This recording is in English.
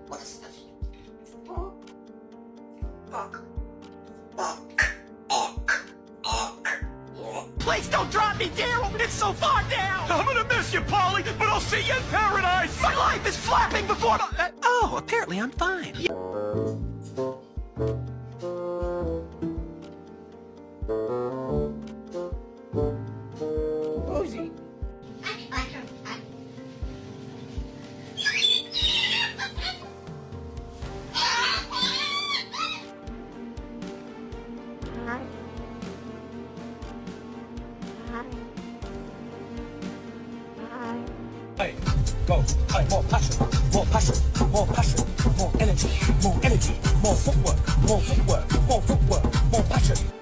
What is this? Book. Book. Please don't drop me down! It's so far down! I'm gonna miss you, Polly, but I'll see you in paradise! My life is flapping before my... oh, apparently I'm fine. Rosie. Hey, go. Hey, more passion, more passion, more passion, more energy, more footwork, more footwork, more footwork, more passion.